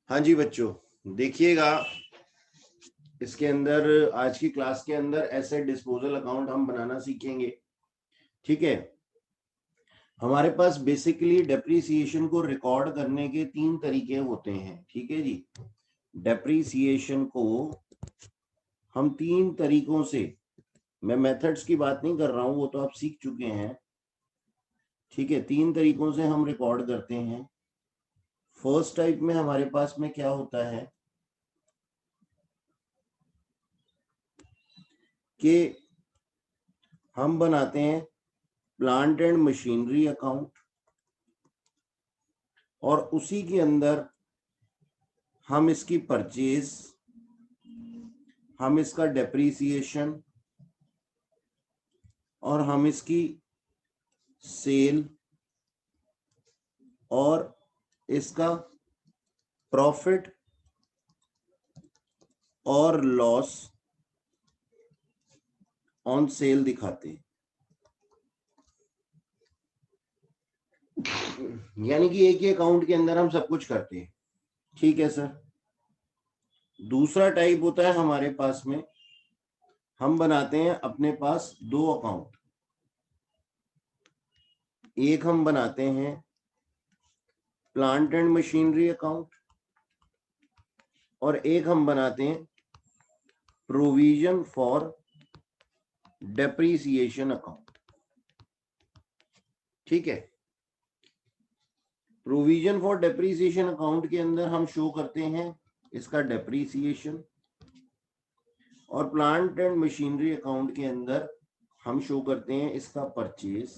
हाँ जी बच्चों, देखिएगा इसके अंदर आज की क्लास के अंदर एसेट डिस्पोजल अकाउंट हम बनाना सीखेंगे। ठीक है, हमारे पास बेसिकली डेप्रीसिएशन को रिकॉर्ड करने के 3 तरीके होते हैं। ठीक है जी, डेप्रीसिएशन को हम 3 तरीकों से, मैं मेथड्स की बात नहीं कर रहा हूं, वो तो आप सीख चुके हैं। ठीक है, 3 तरीकों से हम रिकॉर्ड करते हैं। फर्स्ट टाइप में हमारे पास में क्या होता है कि हम बनाते हैं प्लांट एंड मशीनरी अकाउंट, और उसी के अंदर हम इसकी परचेज, हम इसका डेप्रीसिएशन और हम इसकी सेल और इसका प्रॉफिट और लॉस ऑन सेल दिखाते हैं। यानी कि एक ही अकाउंट के अंदर हम सब कुछ करते हैं। ठीक है सर। दूसरा टाइप होता है हमारे पास में, हम बनाते हैं अपने पास 2 अकाउंट। एक हम बनाते हैं प्लांट एंड मशीनरी अकाउंट और एक हम बनाते हैं प्रोविजन फॉर डेप्रीसिएशन अकाउंट। ठीक है, प्रोविजन फॉर डेप्रीसिएशन अकाउंट के अंदर हम शो करते हैं इसका डेप्रीसिएशन, और प्लांट एंड मशीनरी अकाउंट के अंदर हम शो करते हैं इसका परचेज,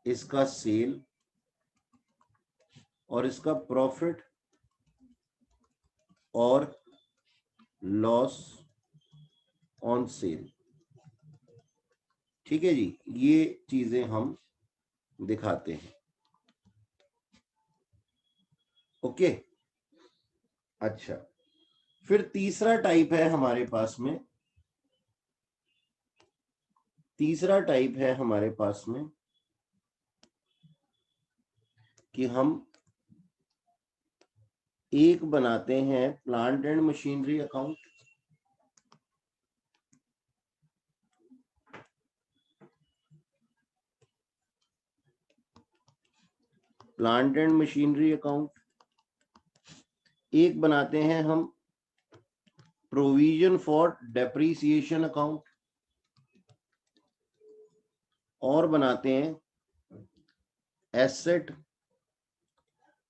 इसका सेल और इसका प्रॉफिट और लॉस ऑन सेल। ठीक है जी, ये चीजें हम दिखाते हैं। ओके, अच्छा, फिर तीसरा टाइप है हमारे पास में, तीसरा टाइप है हमारे पास में कि हम एक बनाते हैं plant and machinery account, plant and machinery account, एक बनाते हैं हम प्रोविजन फॉर डेप्रीसिएशन अकाउंट, और बनाते हैं एसेट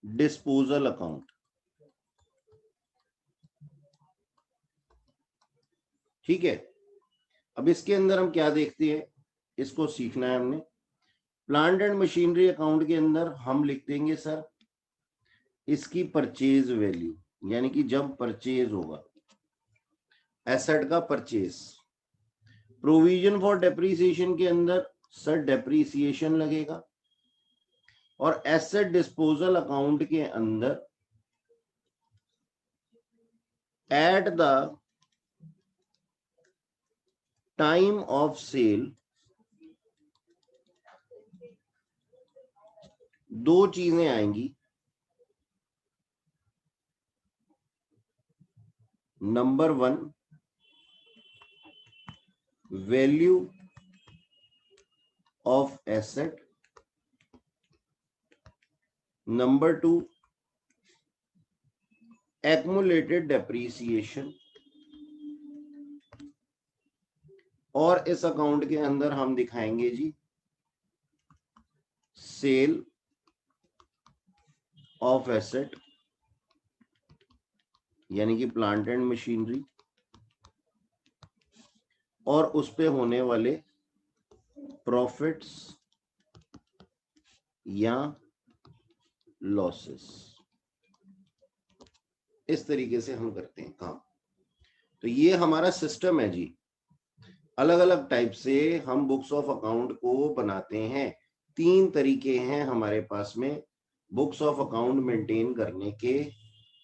डिस्पोजल अकाउंट। ठीक है, अब इसके अंदर हम क्या देखते हैं, इसको सीखना है हमने। प्लांट एंड मशीनरी अकाउंट के अंदर हम लिख देंगे सर इसकी परचेज वैल्यू, यानी कि जब परचेज होगा एसेट का परचेज। प्रोविजन फॉर डेप्रीसिएशन के अंदर सर डेप्रीसिएशन लगेगा, और एसेट डिस्पोजल अकाउंट के अंदर at the time of sale दो चीजें आएंगी। Number 1, value of asset, number 2, accumulated depreciation. और इस अकाउंट के अंदर हम दिखाएंगे जी सेल ऑफ एसेट, यानी कि प्लांट एंड मशीनरी, और उस पे होने वाले प्रॉफिट्स या लॉसेस। इस तरीके से हम करते हैं काम। तो ये हमारा सिस्टम है जी। अलग अलग टाइप से हम बुक्स ऑफ अकाउंट को बनाते हैं। 3 तरीके हैं हमारे पास में बुक्स ऑफ अकाउंट मेंटेन करने के।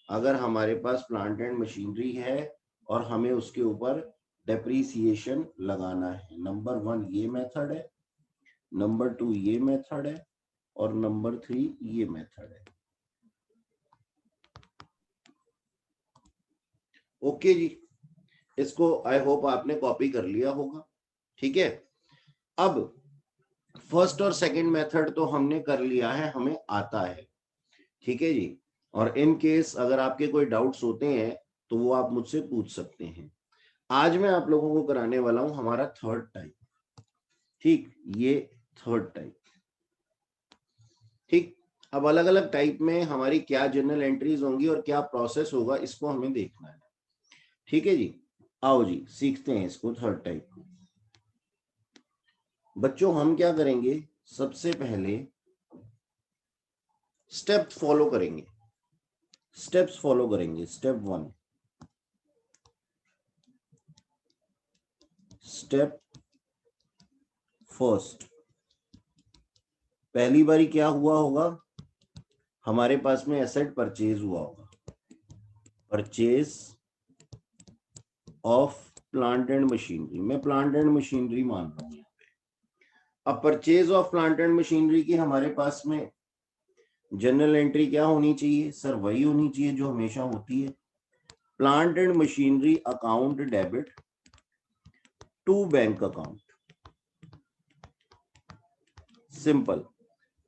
अगर हमारे पास प्लांट एंड मशीनरी है और हमें उसके ऊपर डेप्रीसिएशन लगाना है, नंबर 1 ये मेथड है, नंबर 2 ये मेथड है, और नंबर 3 ये मेथड है। ओके जी, इसको आई होप आपने कॉपी कर लिया होगा। ठीक है, अब फर्स्ट और सेकंड मेथड तो हमने कर लिया है, हमें आता है। ठीक है जी, और इन केस अगर आपके कोई डाउट्स होते हैं तो वो आप मुझसे पूछ सकते हैं। आज मैं आप लोगों को कराने वाला हूं हमारा थर्ड टाइप। ठीक, ये थर्ड टाइप। ठीक, अब अलग अलग टाइप में हमारी क्या जर्नल एंट्रीज होंगी और क्या प्रोसेस होगा, इसको हमें देखना है। ठीक है जी, आओ जी सीखते हैं इसको, थर्ड टाइप को। बच्चों हम क्या करेंगे, सबसे पहले स्टेप फॉलो करेंगे, स्टेप्स फॉलो करेंगे। स्टेप 1, स्टेप फर्स्ट, पहली बारी क्या हुआ होगा, हमारे पास में एसेट परचेज हुआ होगा, purchase of plant and machinery. मैं प्लांट एंड मशीनरी मान रहा हूं। अब purchase of plant and machinery की हमारे पास में जनरल एंट्री क्या होनी चाहिए सर, वही होनी चाहिए जो हमेशा होती है, plant and machinery account debit to bank account. Simple,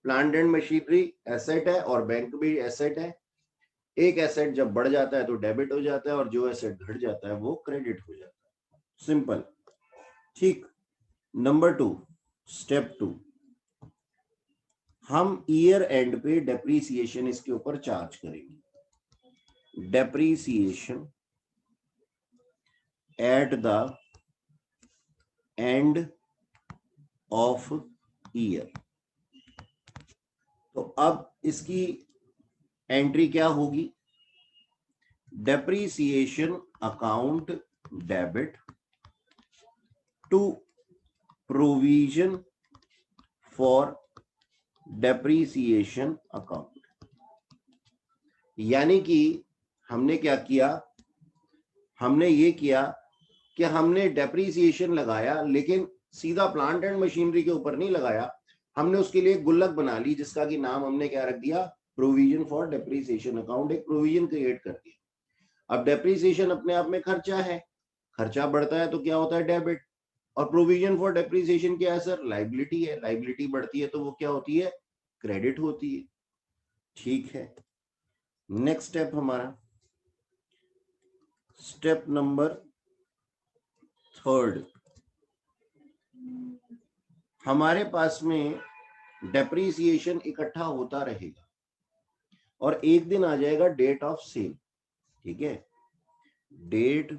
plant and machinery asset है और बैंक भी एसेट है। एक एसेट जब बढ़ जाता है तो डेबिट हो जाता है और जो एसेट घट जाता है वो क्रेडिट हो जाता है। सिंपल। ठीक, नंबर 2, स्टेप 2, हम ईयर एंड पे डेप्रीसिएशन इसके ऊपर चार्ज करेंगे। Depreciation at the end of year. तो अब इसकी एंट्री क्या होगी, depreciation account debit to provision for depreciation account. यानी कि हमने क्या किया, हमने ये किया कि हमने डेप्रीसिएशन लगाया लेकिन सीधा प्लांट एंड मशीनरी के ऊपर नहीं लगाया, हमने उसके लिए गुल्लक बना ली जिसका कि नाम हमने क्या रख दिया, प्रोविजन फॉर डेप्रीसिएशन अकाउंट। एक प्रोविजन क्रिएट कर दिया। अब डेप्रीसिएशन अपने आप में खर्चा है, खर्चा बढ़ता है तो क्या होता है, डेबिट। और प्रोविजन फॉर डेप्रीसिएशन क्या है सर, लाइबिलिटी है, लाइबिलिटी बढ़ती है तो वो क्या होती है, क्रेडिट होती है। ठीक है, नेक्स्ट स्टेप हमारा स्टेप नंबर 3, हमारे पास में डेप्रीसिएशन इकट्ठा होता रहेगा और एक दिन आ जाएगा डेट ऑफ सेल। ठीक है, डेट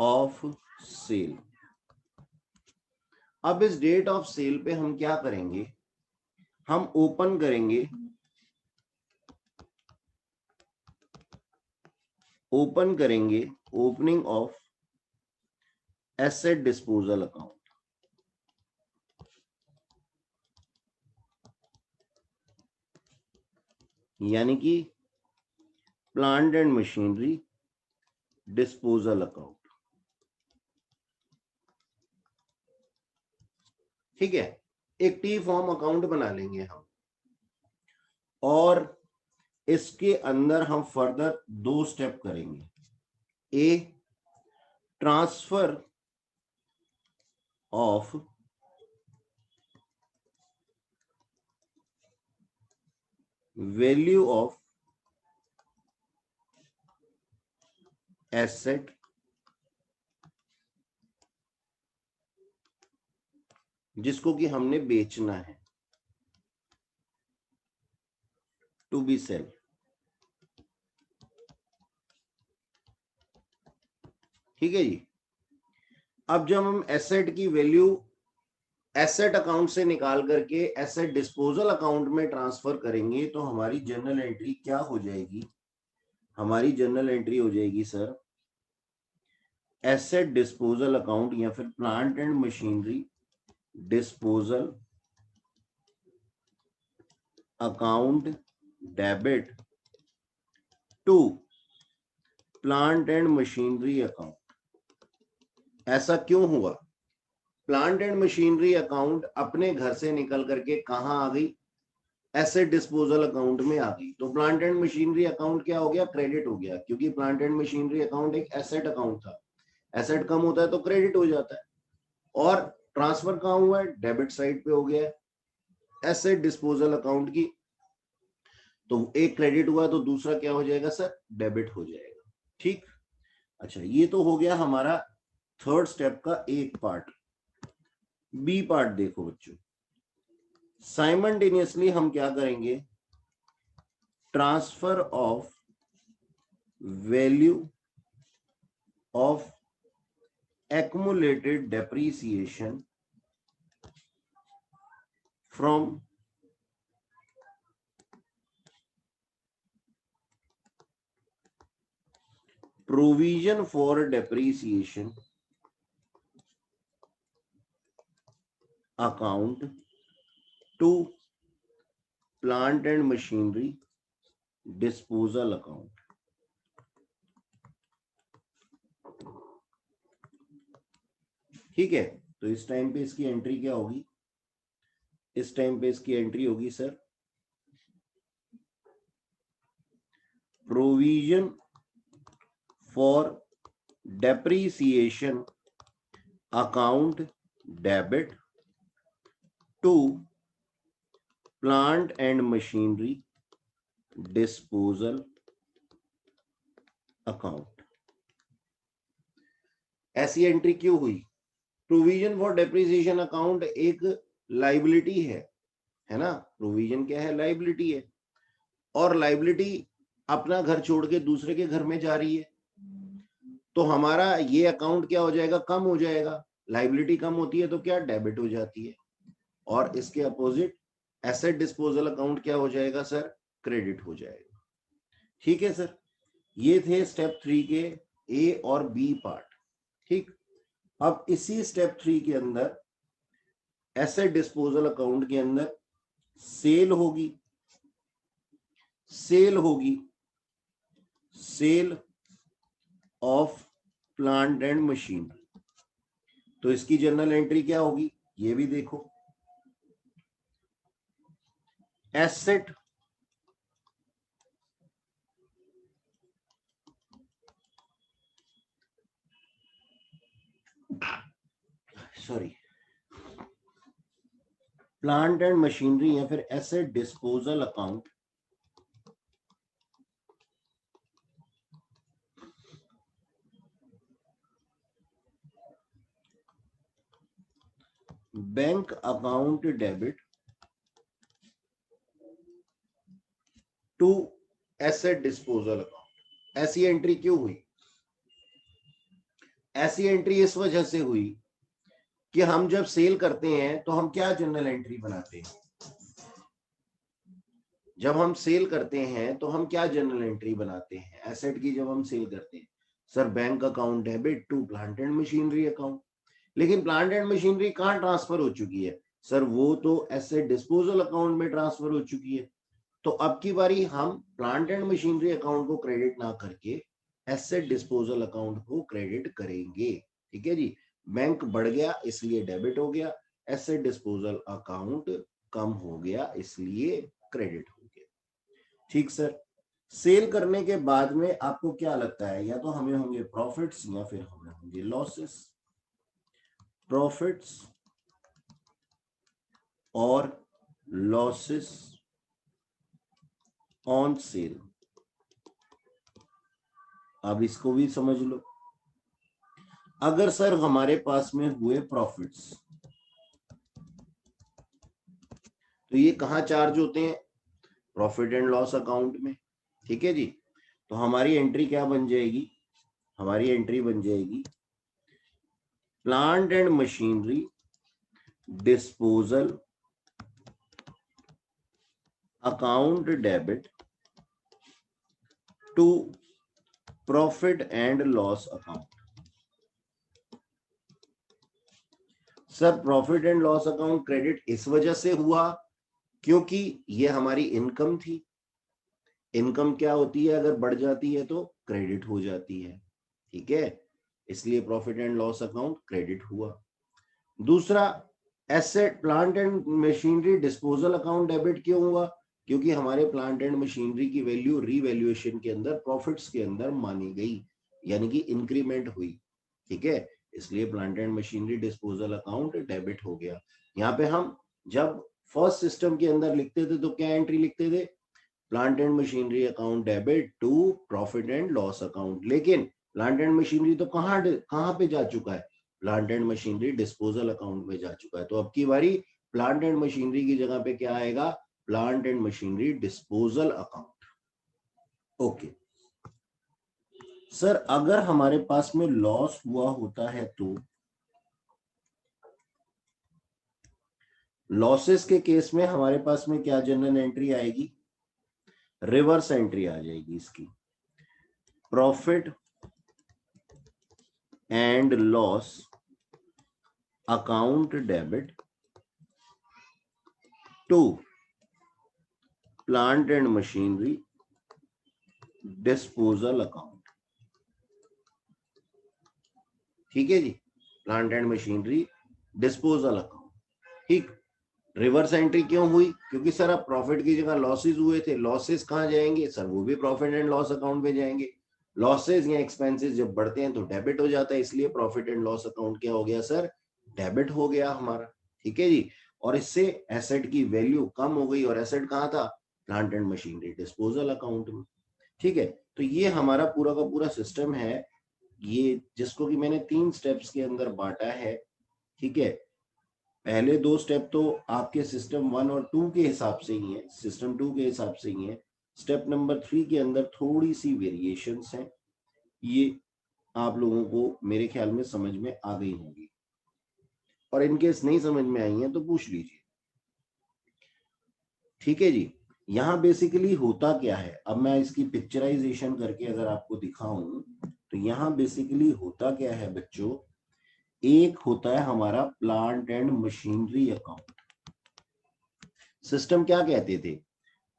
ऑफ सेल। अब इस डेट ऑफ सेल पे हम क्या करेंगे, हम ओपन करेंगे, ओपन करेंगे opening of asset disposal account. यानी कि plant and machinery disposal account. ठीक है, एक टी फॉर्म अकाउंट बना लेंगे हम और इसके अंदर हम फर्दर 2 स्टेप करेंगे। A, transfer of value of asset जिसको कि हमने बेचना है, टू बी सेल। ठीक है जी, अब जब हम एसेट की वैल्यू एसेट अकाउंट से निकाल करके एसेट डिस्पोजल अकाउंट में ट्रांसफर करेंगे तो हमारी जर्नल एंट्री क्या हो जाएगी, हमारी जर्नल एंट्री हो जाएगी सर एसेट डिस्पोजल अकाउंट या फिर plant and machinery disposal account debit to plant and machinery account. ऐसा क्यों हुआ, प्लांट एंड मशीनरी अकाउंट अपने घर से निकल करके कहां आ गई, एसेट डिस्पोजल अकाउंट में आ गई। तो प्लांट एंड मशीनरी अकाउंट क्या हो गया, क्रेडिट हो गया, क्योंकि प्लांट एंड मशीनरी अकाउंट एक एसेट अकाउंट था। एसेट कम होता है तो क्रेडिट हो जाता है। और ट्रांसफर कहाँ हुआ है, डेबिट साइड पे हो गया है एसेट डिस्पोजल अकाउंट की। तो एक क्रेडिट हुआ तो दूसरा क्या हो जाएगा सर, डेबिट हो जाएगा। ठीक, अच्छा ये तो हो गया हमारा थर्ड स्टेप का एक पार्ट। बी पार्ट देखो बच्चों, साइमल्टेनियसली हम क्या करेंगे, transfer of value of accumulated depreciation from provision for depreciation account to plant and machinery disposal account। ठीक है, तो इस टाइम पे इसकी एंट्री क्या होगी, इस टाइम पे इसकी एंट्री होगी sir provision for depreciation account debit to plant and machinery disposal account. ऐसी एंट्री क्यों हुई, प्रोविजन फॉर डेप्रिसिएशन अकाउंट एक लाइबिलिटी है ना, प्रोविजन क्या है, लाइबिलिटी है, और लाइबिलिटी अपना घर छोड़ के दूसरे के घर में जा रही है, तो हमारा ये अकाउंट क्या हो जाएगा, कम हो जाएगा। लाइबिलिटी कम होती है तो क्या, डेबिट हो जाती है। और इसके अपोजिट एसेट डिस्पोजल अकाउंट क्या हो जाएगा सर, क्रेडिट हो जाएगा। ठीक है सर, ये थे स्टेप 3 के ए और बी पार्ट। ठीक, अब इसी स्टेप 3 के अंदर एसेट डिस्पोजल अकाउंट के अंदर सेल होगी, सेल होगी, sale of plant and machine. तो इसकी जर्नल एंट्री क्या होगी, ये भी देखो, asset sorry plant and machinery या फिर asset disposal account bank account debit to asset disposal account. ऐसी एंट्री क्यों हुई, ऐसी एंट्री इस वजह से हुई कि हम जब सेल करते हैं तो हम क्या जनरल एंट्री बनाते हैं, जब हम सेल करते हैं तो हम क्या जनरल एंट्री बनाते हैं एसेट की, जब हम सेल करते हैं sir bank account debit to plant and machinery account. लेकिन प्लांट एंड मशीनरी कहाँ ट्रांसफर हो चुकी है सर, वो तो एसेट डिस्पोजल अकाउंट में ट्रांसफर हो चुकी है। तो अब की बारी हम प्लांट एंड मशीनरी अकाउंट को क्रेडिट ना करके एसेट डिस्पोजल अकाउंट को क्रेडिट करेंगे। ठीक है जी, बैंक बढ़ गया इसलिए डेबिट हो गया, एसेट डिस्पोजल अकाउंट कम हो गया इसलिए क्रेडिट हो गया। ठीक सर, सेल करने के बाद में आपको क्या लगता है, या तो हमें होंगे प्रॉफिट्स या फिर हमें होंगे लॉसेस, प्रॉफिट्स और लॉसेस ऑन सेल। अब इसको भी समझ लो, अगर सर हमारे पास में हुए प्रॉफिट्स तो ये कहां चार्ज होते हैं, प्रॉफिट एंड लॉस अकाउंट में। ठीक है जी, तो हमारी एंट्री क्या बन जाएगी, हमारी एंट्री बन जाएगी plant and machinery disposal account debit to profit and loss account. Sir profit and loss account credit इस वजह से हुआ क्योंकि ये हमारी इनकम थी, इनकम क्या होती है, अगर बढ़ जाती है तो क्रेडिट हो जाती है। ठीक है, इसलिए profit and loss account credit हुआ। दूसरा, asset plant and machinery disposal account debit क्यों हुआ, क्योंकि हमारे प्लांट एंड मशीनरी की वैल्यू रीवैल्यूएशन के अंदर प्रॉफिट्स के अंदर मानी गई, यानी कि इंक्रीमेंट हुई। ठीक है, इसलिए plant and machinery disposal account debit हो गया। यहाँ पे हम जब फर्स्ट सिस्टम के अंदर लिखते थे तो क्या एंट्री लिखते थे, plant and machinery account debit to profit and loss account. लेकिन प्लांट एंड मशीनरी तो कहाँ पे जा चुका है, plant and machinery disposal account में जा चुका है। तो अब की बारी प्लांट एंड मशीनरी की जगह पे क्या आएगा, plant and machinery disposal account. Okay sir, अगर हमारे पास में लॉस हुआ होता है तो लॉसेस के केस में हमारे पास में क्या जनरल एंट्री आएगी, रिवर्स एंट्री आ जाएगी इसकी, profit and loss account debit to plant and machinery disposal account. ठीक है जी, plant and machinery disposal account. ठीक, रिवर्स एंट्री क्यों हुई, क्योंकि सर अब प्रॉफिट की जगह लॉसेस हुए थे, लॉसेस कहां जाएंगे सर, वो भी प्रॉफिट एंड लॉस अकाउंट में जाएंगे। लॉसेस या एक्सपेंसेस जब बढ़ते हैं तो डेबिट हो जाता है, इसलिए प्रॉफिट एंड लॉस अकाउंट क्या हो गया सर, डेबिट हो गया हमारा। ठीक है जी, और इससे एसेट की वैल्यू कम हो गई, और एसेट कहाँ था, plant and machinery disposal account में। ठीक है, तो ये हमारा पूरा का पूरा सिस्टम है, ये जिसको कि मैंने 3 स्टेप्स के अंदर बांटा है। ठीक है, पहले 2 स्टेप तो आपके सिस्टम 1 और 2 के हिसाब से ही है, सिस्टम 2 के हिसाब से ही है। स्टेप नंबर 3 के अंदर थोड़ी सी वेरिएशंस हैं, ये आप लोगों को मेरे ख्याल में समझ में आ गई होंगी, और इनकेस नहीं समझ में आई है तो पूछ लीजिए। ठीक है जी, यहाँ बेसिकली होता क्या है, अब मैं इसकी पिक्चराइजेशन करके अगर आपको दिखाऊं तो यहाँ बेसिकली होता क्या है बच्चों, एक होता है हमारा plant and machinery account. System क्या कहते थे,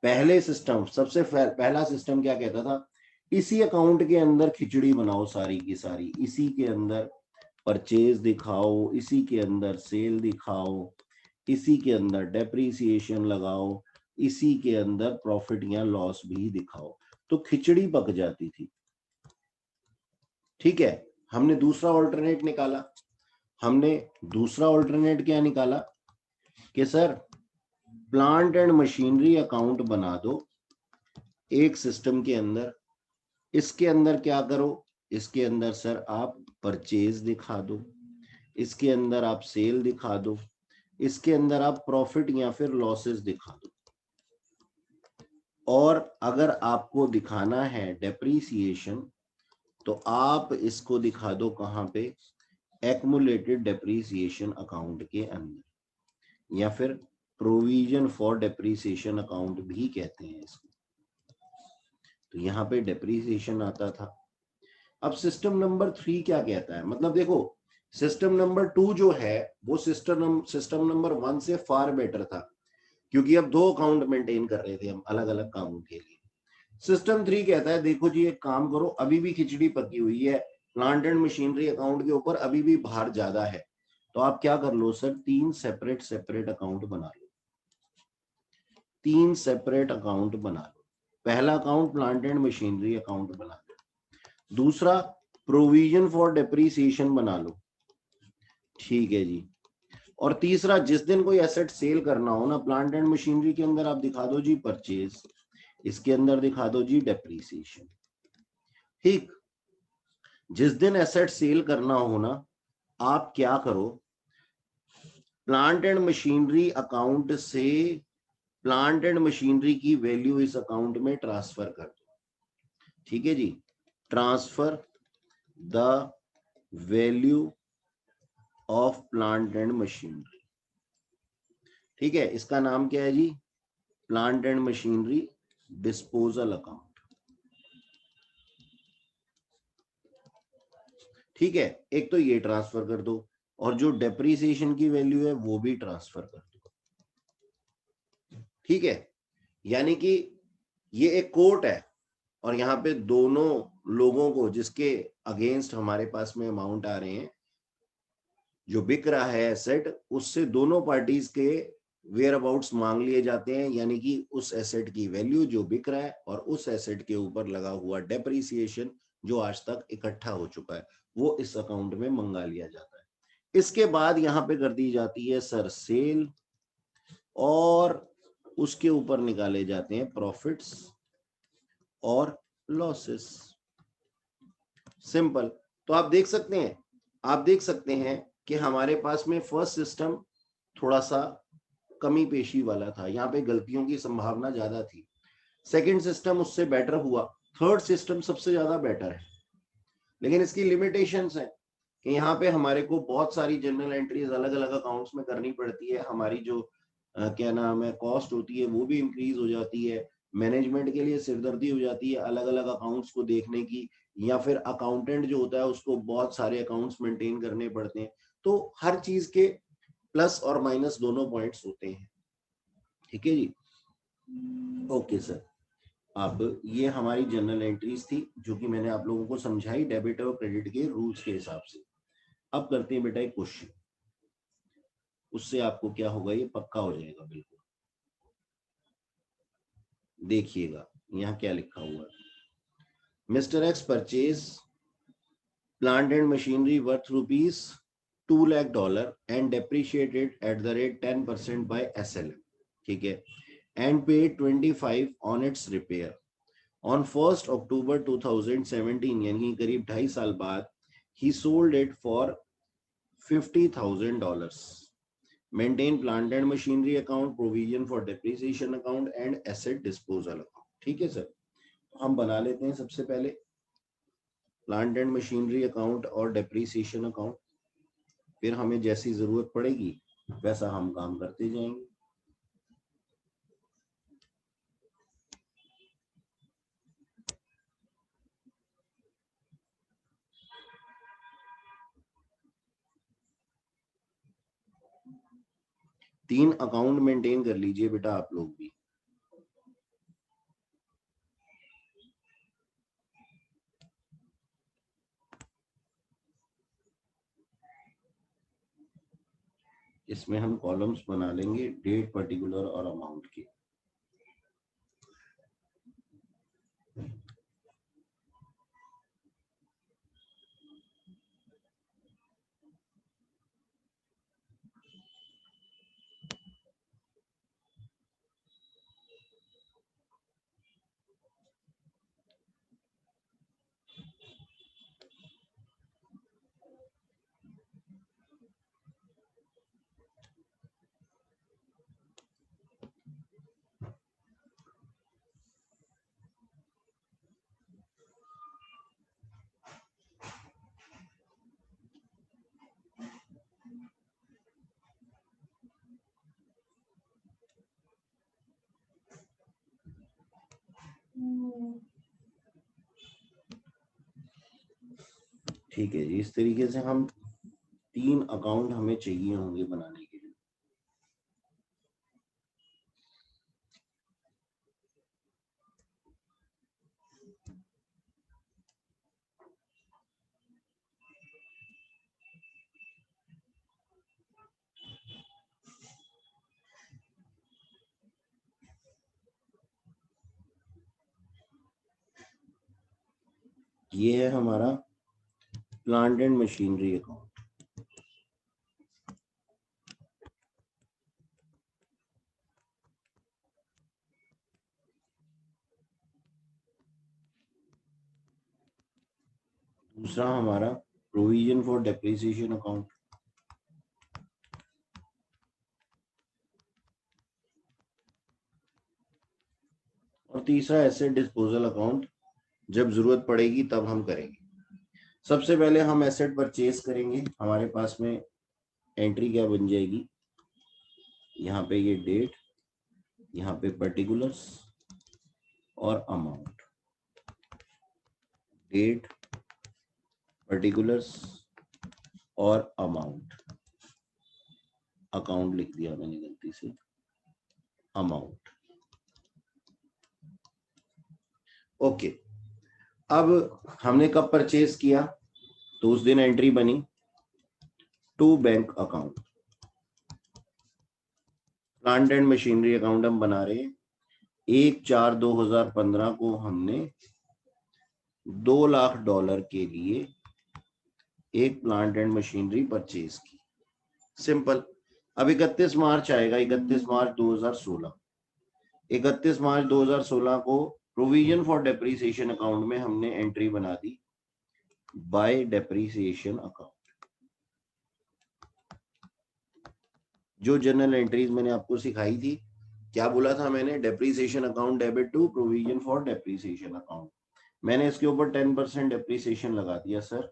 पहले सिस्टम सबसे पहला सिस्टम क्या कहता था, इसी अकाउंट के अंदर खिचड़ी बनाओ सारी की सारी, इसी के अंदर परचेज दिखाओ, इसी के अंदर सेल दिखाओ, इसी के अंदर डेप्रीसिएशन लगाओ, इसी के अंदर प्रॉफिट या लॉस भी दिखाओ, तो खिचड़ी पक जाती थी। ठीक है, हमने दूसरा ऑल्टरनेट निकाला, हमने दूसरा ऑल्टरनेट क्या निकाला कि sir plant and machinery account बना दो एक सिस्टम के अंदर, इसके अंदर क्या करो, इसके अंदर सर आप परचेज दिखा दो, इसके अंदर आप सेल दिखा दो, इसके अंदर आप प्रॉफिट या फिर लॉसेस दिखा दो, और अगर आपको दिखाना है डेप्रीसिएशन तो आप इसको दिखा दो कहां पे, एक्युमुलेटेड डेप्रीसिएशन अकाउंट के अंदर, या फिर प्रोविजन फॉर डेप्रीसिएशन अकाउंट भी कहते हैं इसको। तो यहाँ पे डेप्रीसिएशन आता था। अब सिस्टम नंबर 3 क्या कहता है, मतलब देखो सिस्टम नंबर 2 जो है वो सिस्टम नंबर 1 से फार बेटर था, क्योंकि अब 2 अकाउंट मेंटेन कर रहे थे हम अलग अलग कामों के लिए। सिस्टम 3 कहता है देखो जी एक काम करो, अभी भी खिचड़ी पकी हुई है, प्लांट एंड मशीनरी अकाउंट के ऊपर अभी भी भार ज्यादा है, तो आप क्या कर लो सर, 3 सेपरेट अकाउंट बना लो, 3 सेपरेट अकाउंट बना लो। पहला account plant and machinery account बना लो, दूसरा प्रोविजन फॉर डेप्रीसिएशन बना लो, ठीक है जी, और तीसरा जिस दिन कोई एसेट सेल करना हो ना प्लांट एंड मशीनरी के अंदर आप दिखा दो जी परचेज, इसके अंदर दिखा दो जी डेप्रीसिएशन। ठीक, जिस दिन एसेट सेल करना हो ना आप क्या करो, प्लांट एंड मशीनरी अकाउंट से प्लांट एंड मशीनरी की वैल्यू इस अकाउंट में ट्रांसफर कर दो। ठीक है जी, transfer the value of plant and machinery. ठीक है, इसका नाम क्या है जी, plant and machinery disposal account. ठीक है, एक तो ये ट्रांसफर कर दो, और जो डेप्रीसिएशन की वैल्यू है वो भी ट्रांसफर कर दो। ठीक है, यानी कि ये एक कोर्ट है, और यहाँ पे दोनों लोगों को जिसके अगेंस्ट हमारे पास में अमाउंट आ रहे हैं, जो बिक रहा है एसेट, उससे दोनों पार्टीज के वेयर अबाउट्स मांग लिए जाते हैं, यानी कि उस एसेट की वैल्यू जो बिक रहा है और उस एसेट के ऊपर लगा हुआ डेप्रिसिएशन जो आज तक इकट्ठा हो चुका है वो इस अकाउंट में मंगा लिया जाता है। इसके बाद यहाँ पे कर दी जाती है सर सेल और उसके ऊपर निकाले जाते हैं प्रॉफिट्स और लॉसेस। सिंपल। तो आप देख सकते हैं कि हमारे पास में फर्स्ट सिस्टम थोड़ा सा कमी पेशी वाला था, यहाँ पे गलतियों की संभावना ज्यादा थी। सेकंड सिस्टम उससे बेटर हुआ, थर्ड सिस्टम सबसे ज्यादा बेटर है, लेकिन इसकी लिमिटेशंस है कि यहाँ पे हमारे को बहुत सारी जनरल एंट्रीज अलग अलग अकाउंट्स में करनी पड़ती है, हमारी जो क्या नाम है कॉस्ट होती है वो भी इंक्रीज हो जाती है, मैनेजमेंट के लिए सिरदर्दी हो जाती है अलग अलग अकाउंट्स को देखने की, या फिर अकाउंटेंट जो होता है उसको बहुत सारे अकाउंट्स मेंटेन करने पड़ते हैं। तो हर चीज के प्लस और माइनस दोनों पॉइंट्स होते हैं। ठीक है जी, ओके सर। अब ये हमारी जनरल एंट्रीज थी जो कि मैंने आप लोगों को समझाई डेबिट और क्रेडिट के रूल्स के हिसाब से। अब करते हैं बेटा एक क्वेश्चन, उससे आपको क्या होगा ये पक्का हो जाएगा बिल्कुल। देखिएगा यहाँ क्या लिखा हुआ है, mister x purchase plant and machinery worth ₹2 lakh and depreciated at the rate 10% by SLM, ठीक है, and paid 25 on its repair. On 1st October 2017 यानी करीब 2.5 साल बाद he sold it for $50,000. Maintain plant and machinery account, provision for depreciation account and asset disposal account. ठीक है sir, हम बना लेते हैं सबसे पहले प्लांट एंड मशीनरी अकाउंट और डेप्रीसिएशन अकाउंट, फिर हमें जैसी जरूरत पड़ेगी वैसा हम काम करते जाएंगे। तीन अकाउंट मेंटेन कर लीजिए बेटा आप लोग भी। इसमें हम कॉलम्स बना लेंगे डेट, पर्टिकुलर और अमाउंट के। ठीक है जी, इस तरीके से हम तीन अकाउंट हमें चाहिए होंगे बनाने के लिए। ये है हमारा प्लांट एंड मशीनरी अकाउंट। दूसरा हमारा प्रोविजन फॉर डेप्रिसिएशन अकाउंट। और तीसरा एसेट डिस्पोजल अकाउंट, जब जरूरत पड़ेगी तब हम करेंगे। सबसे पहले हम एसेट परचेज करेंगे, हमारे पास में एंट्री क्या बन जाएगी, यहाँ पे ये डेट, यहाँ पे पर्टिकुलर्स और अमाउंट, डेट, पर्टिकुलर्स और अमाउंट। अकाउंट लिख दिया मैंने गलती से, अमाउंट। ओके, अब हमने कब परचेज किया, तो उस दिन एंट्री बनी to bank account, plant and machinery account हम बना रहे हैं। 1/4/2015 को हमने $2 लाख के लिए एक प्लांट एंड मशीनरी परचेज की। सिंपल। अब 31 मार्च आएगा, 31 मार्च 2016। 31 मार्च 2016 को प्रोविजन फॉर डेप्रीसिएशन अकाउंट में हमने एंट्री बना दी, बाय डेप्रीसिएशन अकाउंट। जो जनरल एंट्रीज मैंने आपको सिखाई थी, क्या बोला था मैंने? Depreciation account debit to provision for depreciation account. मैंने इसके ऊपर 10% डेप्रीसिएशन लगा दिया सर,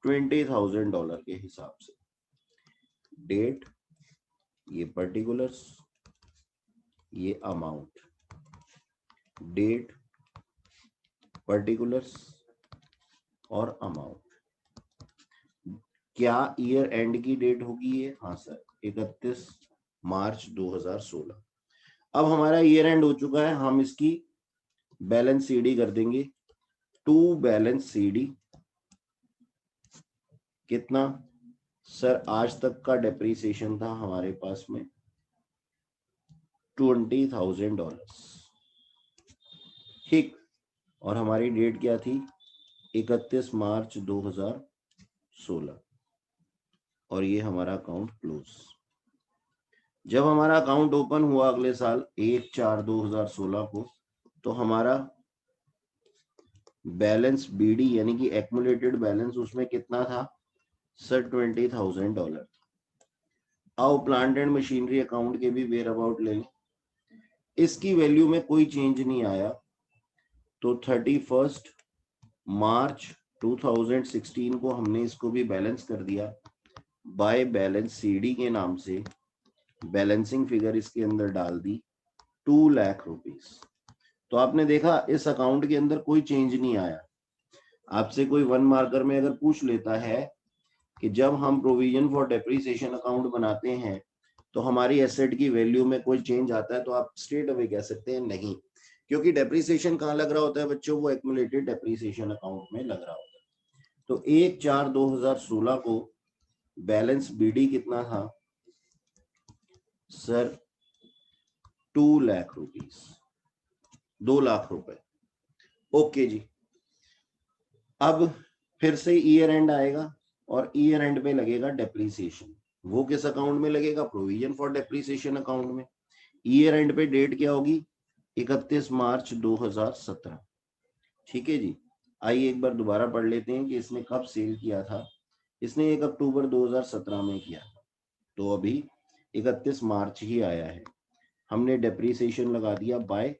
$20,000 के हिसाब से। डेट, ये पर्टिकुलर्स, ये अमाउंट, डेट, पर्टिकुलर्स और अमाउंट। क्या ईयर एंड की डेट होगी ये? हाँ सर, 31 मार्च 2016। अब हमारा ईयर एंड हो चुका है, हम इसकी बैलेंस सीडी कर देंगे। टू बैलेंस सीडी कितना सर? आज तक का डेप्रीसिएशन था हमारे पास में $20,000, ठीक। और हमारी डेट क्या थी? 31 मार्च 2016। और ये हमारा अकाउंट क्लोज। जब हमारा अकाउंट ओपन हुआ अगले साल 1/4/2016 को, तो हमारा बैलेंस बीडी यानी कि एक्युमुलेटेड बैलेंस उसमें कितना था सर? $20,000। आओ प्लांट एंड मशीनरी अकाउंट के भी वेयर अबाउट ले लें। इसकी वैल्यू में कोई चेंज नहीं आया, तो 31 मार्च 2016 को हमने इसको भी बैलेंस कर दिया बाय बैलेंस सीडी के नाम से। बैलेंसिंग फिगर इसके अंदर डाल दी, 2 लाख रुपीस। तो आपने देखा इस अकाउंट के अंदर कोई चेंज नहीं आया। आपसे कोई 1 मार्कर में अगर पूछ लेता है कि जब हम प्रोविजन फॉर डेप्रीसिएशन अकाउंट बनाते हैं तो हमारी एसेट की वैल्यू में कोई चेंज आता है, तो आप स्ट्रेट अवे कह सकते हैं नहीं, क्योंकि डेप्रीसिएशन कहाँ लग रहा होता है बच्चों? वो एक्युमुलेटेड डेप्रीसिएशन अकाउंट में लग रहा होता है। तो 1/4/2016 को बैलेंस बीडी कितना था सर? 2 लाख रुपीस, 2 लाख रुपए। ओके जी। अब फिर से ईयर एंड आएगा और ईयर एंड पे लगेगा डेप्रीसिएशन। वो किस अकाउंट में लगेगा? प्रोविजन फॉर डेप्रीसिएशन अकाउंट में। ईयर एंड पे डेट क्या होगी? 31 मार्च 2017। ठीक है जी। आइए एक बार दोबारा पढ़ लेते हैं कि इसने कब सेल किया था। इसने 1 अक्टूबर 2017 में किया, तो अभी 31 मार्च ही आया है। हमने डेप्रीसिएशन लगा दिया by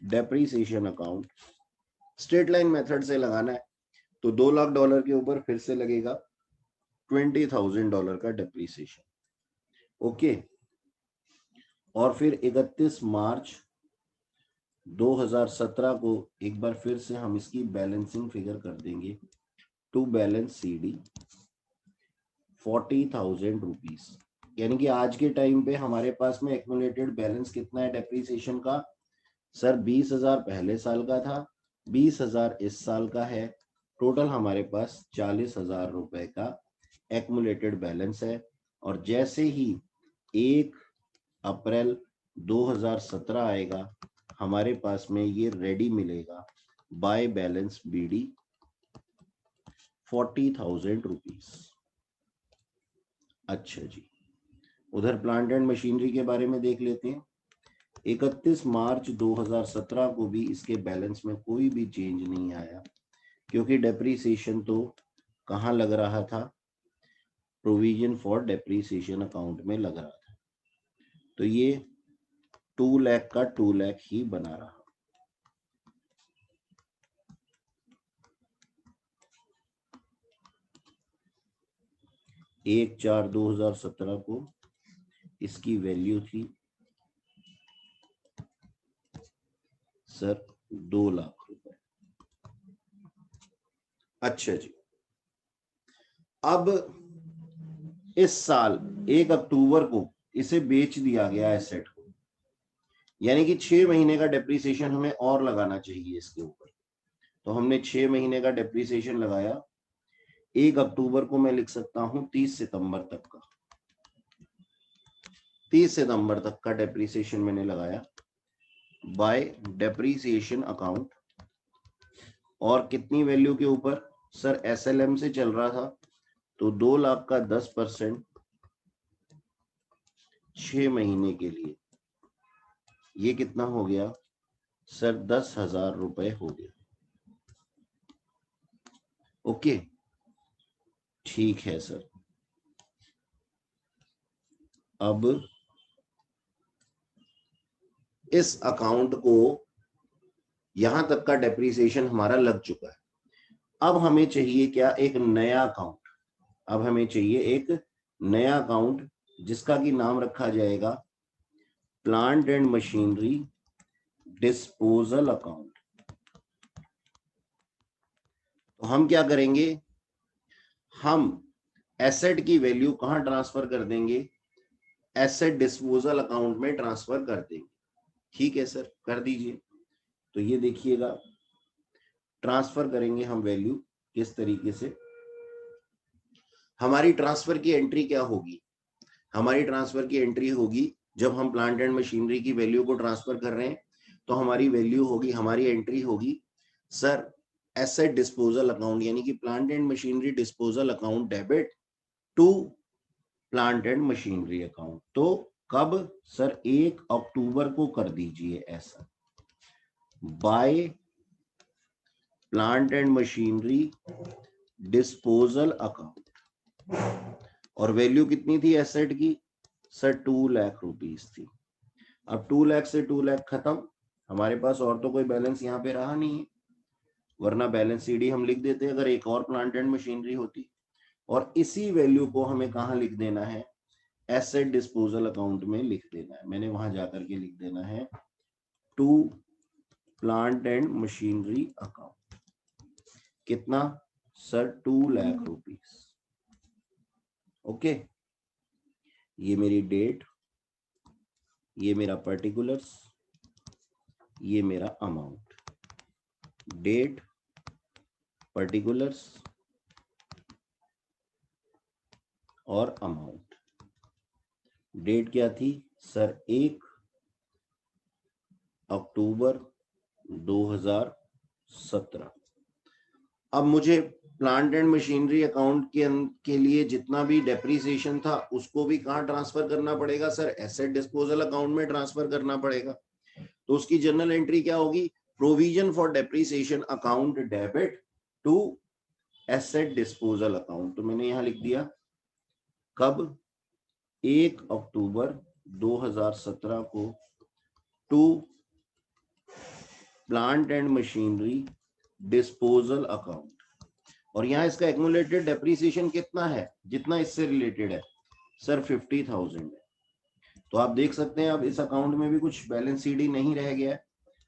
depreciation account. Straight line method से लगाना है, तो $2 लाख के ऊपर फिर से लगेगा $20,000 का डेप्रीसिएशन। ओके। और फिर 31 मार्च 2017 को एक बार फिर से हम इसकी बैलेंसिंग फिगर कर देंगे, टू बैलेंस सीडी 40,000 रुपीस। यानी कि आज के टाइम पे हमारे पास में एक्युमुलेटेड बैलेंस कितना है डेप्रीसिएशन का सर? 20,000 पहले साल का था, 20,000 इस साल का है। टोटल हमारे पास 40,000 रुपए का एक्युमुलेटेड बैलेंस है। और जैसे ही 1 अप्रैल 2017 आएगा, हमारे पास में ये रेडी मिलेगा बाय बैलेंस बीडी 40,000 रुपीस। अच्छा जी, उधर प्लांट एंड मशीनरी के बारे में देख लेते हैं। 31 मार्च 2017 को भी इसके बैलेंस में कोई भी चेंज नहीं आया, क्योंकि डेप्रीसिएशन तो कहाँ लग रहा था? प्रोविजन फॉर डेप्रीसिएशन अकाउंट में लग रहा था। तो ये 2 लाख का 2 लाख ही बना रहा। एक 4/2017 को इसकी वैल्यू थी सर 2 लाख रुपए। अच्छा जी। अब इस साल 1 अक्टूबर को इसे बेच दिया गया एसेट को, यानी कि 6 महीने का डेप्रीसिएशन हमें और लगाना चाहिए इसके ऊपर। तो हमने 6 महीने का डेप्रीसिएशन लगाया। 1 अक्टूबर को मैं लिख सकता हूं 30 सितंबर तक का। 30 सितंबर तक का डेप्रीसिएशन मैंने लगाया बाय डेप्रीसिएशन अकाउंट। और कितनी वैल्यू के ऊपर? सर SLM से चल रहा था तो 2 लाख का 10% 6 महीने के लिए, ये कितना हो गया सर? 10,000 रुपए हो गया। ओके ठीक है सर। अब इस अकाउंट को यहां तक का डेप्रीसिएशन हमारा लग चुका है। अब हमें चाहिए क्या? एक नया अकाउंट। अब हमें चाहिए एक नया अकाउंट जिसका कि नाम रखा जाएगा plant and machinery disposal account. तो हम क्या करेंगे? हम एसेट की वैल्यू कहां ट्रांसफर कर देंगे? एसेट डिस्पोजल अकाउंट में ट्रांसफर कर देंगे। ठीक है सर, कर दीजिए। तो ये देखिएगा, ट्रांसफर करेंगे हम वैल्यू किस तरीके से। हमारी ट्रांसफर की एंट्री क्या होगी? हमारी ट्रांसफर की एंट्री होगी, जब हम प्लांट एंड मशीनरी की वैल्यू को ट्रांसफर कर रहे हैं तो हमारी वैल्यू होगी, हमारी एंट्री होगी सर एसेट डिस्पोजल अकाउंट, यानी कि plant and machinery disposal account debit to plant and machinery account. तो कब सर? 1 अक्टूबर को कर दीजिए ऐसा, by plant and machinery disposal account. और वैल्यू कितनी थी एसेट की? सर 2 लाख रुपीस थी। अब 2 लाख से 2 लाख खत्म, हमारे पास और तो कोई बैलेंस यहाँ पे रहा नहीं है, वरना बैलेंस CD हम लिख देते अगर एक और प्लांट एंड मशीनरी होती। और इसी वैल्यू को हमें कहाँ लिख देना है? एसेट डिस्पोजल अकाउंट में लिख देना है। मैंने वहां जाकर के लिख देना है to plant and machinery account. कितना सर? 2 लाख रुपीस। ओके, ये मेरी डेट, ये मेरा पर्टिकुलर्स, ये मेरा अमाउंट। डेट, पर्टिकुलर्स और अमाउंट। डेट क्या थी सर? 1 अक्टूबर 2017। अब मुझे प्लांट एंड मशीनरी अकाउंट के लिए जितना भी डेप्रीसिएशन था उसको भी कहां ट्रांसफर करना पड़ेगा सर? एसेट डिस्पोजल अकाउंट में ट्रांसफर करना पड़ेगा। तो उसकी जनरल एंट्री क्या होगी? Provision for depreciation account debit to asset disposal account. तो मैंने यहां लिख दिया कब? 1 अक्टूबर 2017 को to plant and machinery disposal account. और यहां इसका एक्यूमुलेटेड डेप्रीसिएशन कितना है जितना इससे रिलेटेड है? सर 50,000 है। तो आप देख सकते हैं अब इस अकाउंट में भी कुछ बैलेंस CD नहीं रह गया है।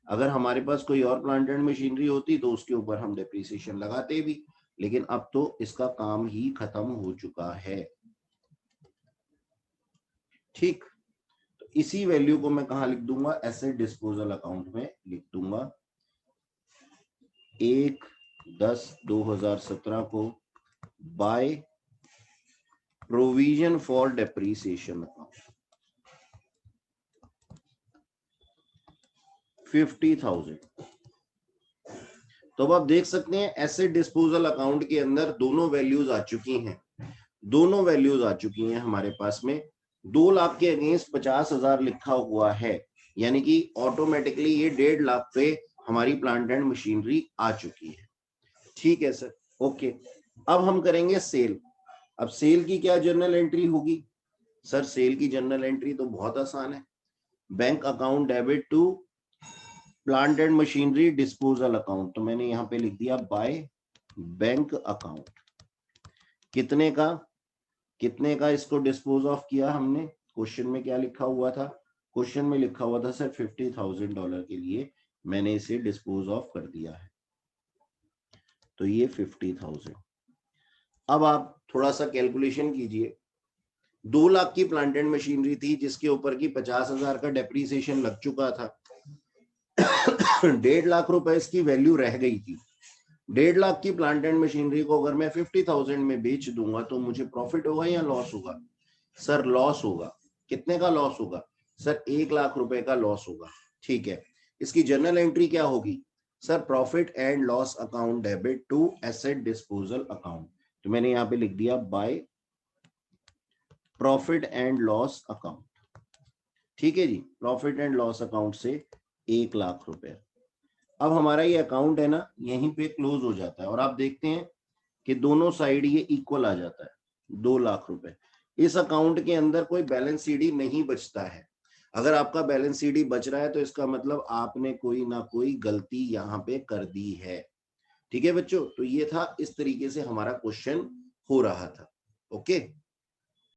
अगर हमारे पास कोई और प्लांट एंड मशीनरी होती तो उसके ऊपर हम डेप्रीसिएशन लगाते भी, लेकिन अब तो इसका काम ही खत्म हो चुका है। ठीक, तो इसी वैल्यू को मैं कहां लिख दूंगा? एसेट डिस्पोजल अकाउंट में लिख दूंगा। 1/10/2017 को by provision for depreciation account 50,000। तो अब आप देख सकते हैं एसेट डिस्पोजल अकाउंट के अंदर दोनों वैल्यूज आ चुकी हैं, दोनों वैल्यूज आ चुकी हैं हमारे पास में। 2 लाख के अगेंस्ट 50,000 लिखा हुआ है, यानी कि ऑटोमेटिकली ये 1.5 लाख पे हमारी प्लांट एंड मशीनरी आ चुकी है। ठीक है सर, ओके। अब हम करेंगे सेल। अब सेल की क्या जर्नल एंट्री होगी? सर सेल की जर्नल एंट्री तो बहुत आसान है, bank account debit to plant and machinery disposal account. तो मैंने यहां पे लिख दिया बाय बैंक अकाउंट। कितने का? कितने का इसको डिस्पोज ऑफ किया हमने? क्वेश्चन में क्या लिखा हुआ था? क्वेश्चन में लिखा हुआ था सर $50,000 के लिए मैंने इसे डिस्पोज ऑफ कर दिया है। तो ये 50,000। अब आप थोड़ा सा कैलकुलेशन कीजिए। 2 लाख की प्लांट एंड मशीनरी थी जिसके ऊपर की 50,000 का डेप्रीसिएशन लग चुका था। 1.5 लाख रुपए इसकी वैल्यू रह गई थी। 1.5 लाख की प्लांट एंड मशीनरी को अगर मैं 50,000 में बेच दूंगा तो मुझे प्रॉफिट होगा या लॉस होगा? सर लॉस होगा। कितने का लॉस होगा सर? 1 लाख रुपए का लॉस होगा। ठीक है, इसकी जर्नल एंट्री क्या होगी sir? Profit and loss account debit to asset disposal account. तो मैंने यहाँ पे लिख दिया by profit and loss account. ठीक है जी, प्रॉफिट एंड लॉस अकाउंट से 1 लाख रुपए। अब हमारा ये अकाउंट है ना यहीं पे क्लोज हो जाता है और आप देखते हैं कि दोनों साइड ये इक्वल आ जाता है, 2 लाख रुपए। इस अकाउंट के अंदर कोई बैलेंस सीडी नहीं बचता है। अगर आपका बैलेंस सीडी बच रहा है तो इसका मतलब आपने कोई ना कोई गलती यहाँ पे कर दी है। ठीक है बच्चों, तो ये था, इस तरीके से हमारा क्वेश्चन हो रहा था। ओके।